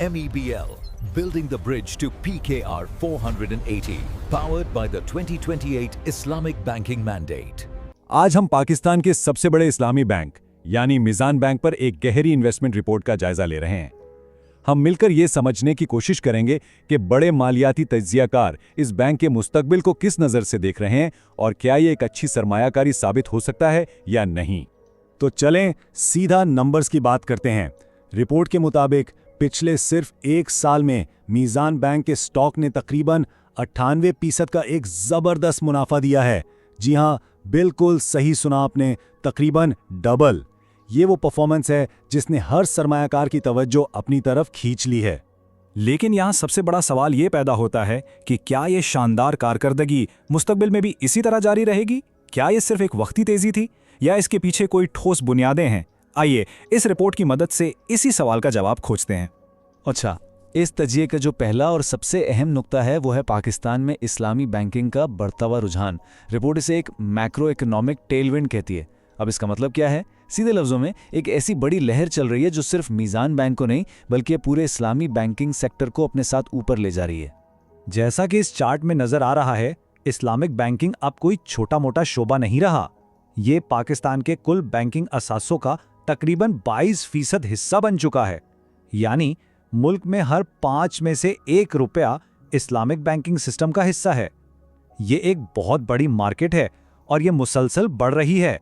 MEBL, building the bridge to PKR 480, powered by the 2028 Islamic Banking Mandate. आज हम पाकिस्तान के सबसे बड़े इस्लामी बैंक यानी मीज़ान बैंक पर एक गहरी इन्वेस्टमेंट रिपोर्ट का जायजा ले रहे हैं। हम मिलकर ये समझने की कोशिश करेंगे कि बड़े मालियाती तज्जियाकार इस बैंक के मुस्तकबिल को किस नज़र से देख रहे हैं और क्या ये एक अच्छी सरमायाकारी साबित हो सकता है या नहीं। तो चलें सीधा नंबर्स की बात करते हैं। रिपोर्ट के मुताबिक पिछले सिर्फ एक साल में मीज़ान बैंक के स्टॉक ने तकरीबन 98% का एक ज़बरदस्त मुनाफा दिया है। जी हाँ, बिल्कुल सही सुना आपने, तकरीबन डबल। ये वो परफॉर्मेंस है जिसने हर सरमायाकार की तवज्जो अपनी तरफ खींच ली है। लेकिन यहाँ सबसे बड़ा सवाल ये पैदा होता है कि क्या ये शानदार कारकर्दगी मुस्तकबिल में भी इसी तरह जारी रहेगी? क्या ये सिर्फ एक वक्ती तेजी थी या इसके पीछे कोई ठोस बुनियादें हैं? आइए इस रिपोर्ट की मदद से इसी सवाल का जवाब खोजते हैं। अच्छा, इस तजिए का जो पहला और सबसे अहम नुक्ता है वो है पाकिस्तान में इस्लामी बैंकिंग का बढ़ता हुआ रुझान। रिपोर्ट इसे एक मैक्रो इकोनॉमिक टेलविंड कहती है। अब इसका मतलब क्या है? सीधे लफ्जों में एक ऐसी बड़ी लहर चल रही है जो सिर्फ मीज़ान बैंक को नहीं बल्कि पूरे इस्लामी बैंकिंग सेक्टर को अपने साथ ऊपर ले जा रही है। जैसा कि इस चार्ट में नजर आ रहा है, इस्लामिक बैंकिंग अब कोई छोटा मोटा शोबा नहीं रहा। ये पाकिस्तान के कुल बैंकिंग असासों का तकरीबन 22% हिस्सा बन चुका है। यानी मुल्क में हर 5 में से 1 रुपया इस्लामिक बैंकिंग सिस्टम का हिस्सा है। ये एक बहुत बड़ी मार्केट है और ये मुसलसल बढ़ रही है।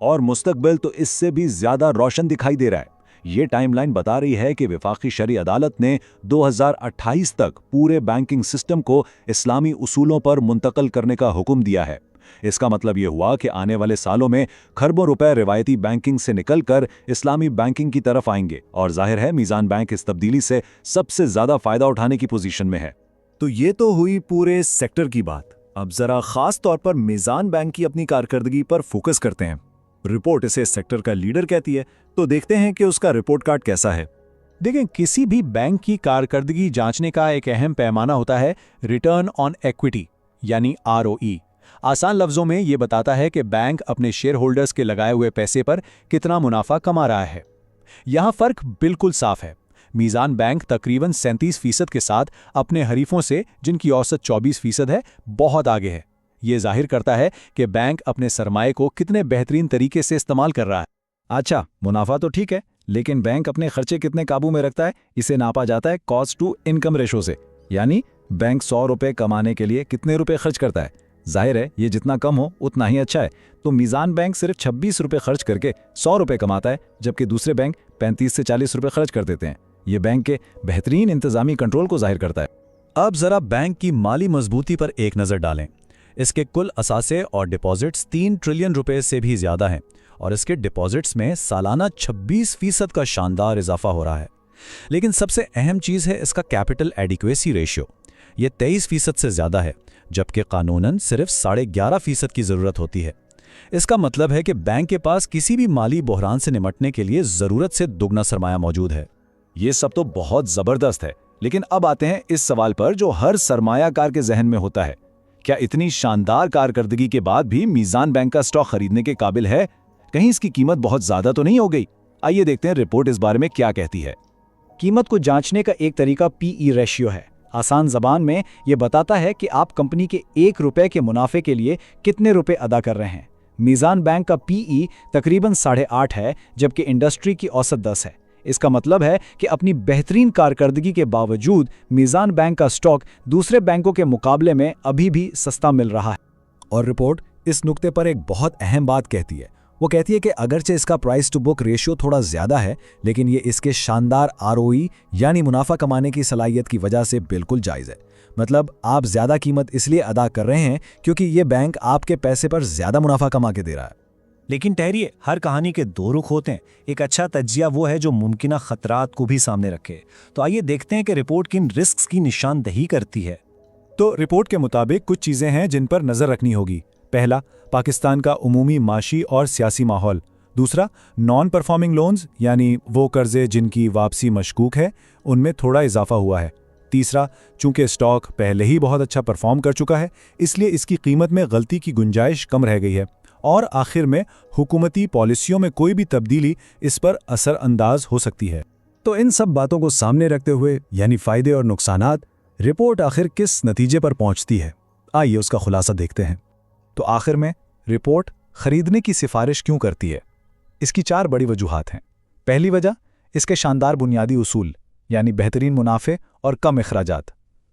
और मुस्तकबिल तो इससे भी ज्यादा रोशन दिखाई दे रहा है। ये टाइमलाइन बता रही है कि वफाकी शरी अदालत ने 2028 तक पूरे बैंकिंग सिस्टम को इस्लामी उसूलों पर मुंतकल करने का हुक्म दिया है। इसका मतलब ये हुआ कि आने वाले सालों में खरबों रुपए रिवायती बैंकिंग से निकलकर इस्लामी बैंकिंग की तरफ आएंगे और जाहिर है मीज़ान बैंक इस तब्दीली से सबसे ज्यादा फायदा उठाने की पोजीशन में है। तो ये तो हुई पूरे सेक्टर की बात। अब जरा खास तौर पर मीज़ान बैंक की अपनी कारकर्दगी पर फोकस करते हैं। रिपोर्ट इसे सेक्टर का लीडर कहती है, तो देखते हैं कि उसका रिपोर्ट कार्ड कैसा है। देखें, किसी भी बैंक की कारकर्दगी जांचने का एक अहम पैमाना होता है रिटर्न ऑन इक्विटी यानी ROE। आसान लफ्जों में यह बताता है कि बैंक अपने शेयर होल्डर्स के लगाए हुए पैसे पर कितना मुनाफा कमा रहा है। यहां फर्क बिल्कुल साफ है। मीज़ान बैंक तकरीबन 37% के साथ अपने हरीफों से, जिनकी औसत 24% है, बहुत आगे है। ये जाहिर करता है कि बैंक अपने सरमाए को कितने बेहतरीन तरीके से इस्तेमाल कर रहा है। अच्छा, मुनाफा तो ठीक है, लेकिन बैंक अपने खर्चे कितने काबू में रखता है, इसे नापा जाता है कॉस्ट टू इनकम रेशो से। यानी बैंक 100 रुपये कमाने के लिए कितने रुपए खर्च करता है। जाहिर है ये जितना कम हो उतना ही अच्छा है। तो मीज़ान बैंक सिर्फ 26 रुपये खर्च करके 100 रुपये कमाता है, जबकि दूसरे बैंक 35 से 40 रुपये खर्च कर देते हैं। ये बैंक के बेहतरीन इंतजामी कंट्रोल को जाहिर करता है। अब जरा बैंक की माली मजबूती पर एक नज़र डालें। इसके कुल असासे और डिपॉजिट्स 3 ट्रिलियन रुपए से भी ज्यादा हैं और इसके डिपॉजिट्स में सालाना 26% का शानदार इजाफा हो रहा है। लेकिन सबसे अहम चीज़ है इसका कैपिटल एडिक्वेसी रेशियो। ये 23% से ज्यादा है, जबकि कानूनन सिर्फ 11.5% की जरूरत होती है। इसका मतलब है कि बैंक के पास किसी भी माली बहरान से निपटने के लिए जरूरत से दुगना सरमाया मौजूद है। ये सब तो बहुत जबरदस्त है, लेकिन अब आते हैं इस सवाल पर जो हर सरमायाकार के जहन में होता है। क्या इतनी शानदार कारकर्दगी के बाद भी मीज़ान बैंक का स्टॉक खरीदने के काबिल है? कहीं इसकी कीमत बहुत ज्यादा तो नहीं हो गई? आइए देखते हैं रिपोर्ट इस बारे में क्या कहती है। कीमत को जांचने का एक तरीका PE रेशियो है। आसान जबान में यह बताता है कि आप कंपनी के 1 रुपए के मुनाफे के लिए कितने रुपए अदा कर रहे हैं। मीज़ान बैंक का PE तकरीबन 8.5 है, जबकि इंडस्ट्री की औसत 10 है। इसका मतलब है कि अपनी बेहतरीन कारकर्दगी के बावजूद मीज़ान बैंक का स्टॉक दूसरे बैंकों के मुकाबले में अभी भी सस्ता मिल रहा है। और रिपोर्ट इस नुक्ते पर एक बहुत अहम बात कहती है। वो कहती है कि अगरचे इसका प्राइस टू बुक रेशियो थोड़ा ज्यादा है, लेकिन ये इसके शानदार ROE यानी मुनाफा कमाने की सलाहियत की वजह से बिल्कुल जायज़ है। मतलब आप ज्यादा कीमत इसलिए अदा कर रहे हैं क्योंकि ये बैंक आपके पैसे पर ज्यादा मुनाफा कमा के दे रहा है। लेकिन ठहरिए, हर कहानी के 2 रुख होते हैं। एक अच्छा तज्जिया वो है जो मुमकिन खतरात को भी सामने रखे। तो आइए देखते हैं कि रिपोर्ट किन रिस्क की निशानदही करती है। तो रिपोर्ट के मुताबिक कुछ चीजें हैं जिन पर नजर रखनी होगी। पहला, पाकिस्तान का उमूमी माशी और सियासी माहौल। दूसरा, नॉन परफॉर्मिंग लोन्स यानी वो कर्जे जिनकी वापसी मशकूक है, उनमें थोड़ा इजाफा हुआ है। तीसरा, चूंकि स्टॉक पहले ही बहुत अच्छा परफॉर्म कर चुका है, इसलिए इसकी कीमत में गलती की गुंजाइश कम रह गई है। और आखिर में हुकूमती पॉलिसियों में कोई भी तब्दीली इस पर असर अंदाज हो सकती है। तो इन सब बातों को सामने रखते हुए यानी फायदे और नुकसानात, रिपोर्ट आखिर किस नतीजे पर पहुंचती है, आइए उसका खुलासा देखते हैं। तो आखिर में रिपोर्ट खरीदने की सिफारिश क्यों करती है? इसकी 4 बड़ी वजूहात हैं। पहली वजह, इसके शानदार बुनियादी उसूल यानी बेहतरीन मुनाफे और कम अखराजात।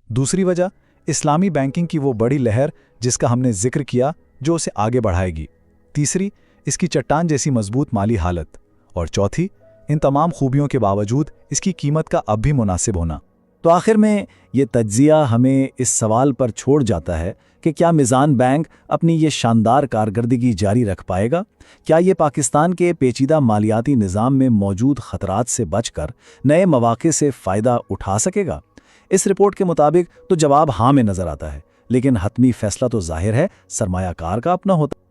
दूसरी वजह, इस्लामी बैंकिंग की वो बड़ी लहर जिसका हमने जिक्र किया, जो उसे आगे बढ़ाएगी। तीसरी, इसकी चट्टान जैसी मजबूत माली हालत। और चौथी, इन तमाम खूबियों के बावजूद इसकी कीमत का अब भी मुनासिब होना। तो आखिर में ये तज्जिया हमें इस सवाल पर छोड़ जाता है कि क्या मीज़ान बैंक अपनी ये शानदार कारकर्दगी जारी रख पाएगा? क्या ये पाकिस्तान के पेचीदा मालियाती निज़ाम में मौजूद खतरात से बचकर नए मौक़े से फ़ायदा उठा सकेगा? इस रिपोर्ट के मुताबिक तो जवाब हाँ में नज़र आता है, लेकिन हतमी फैसला तो जाहिर है सरमायाकार का अपना होता है।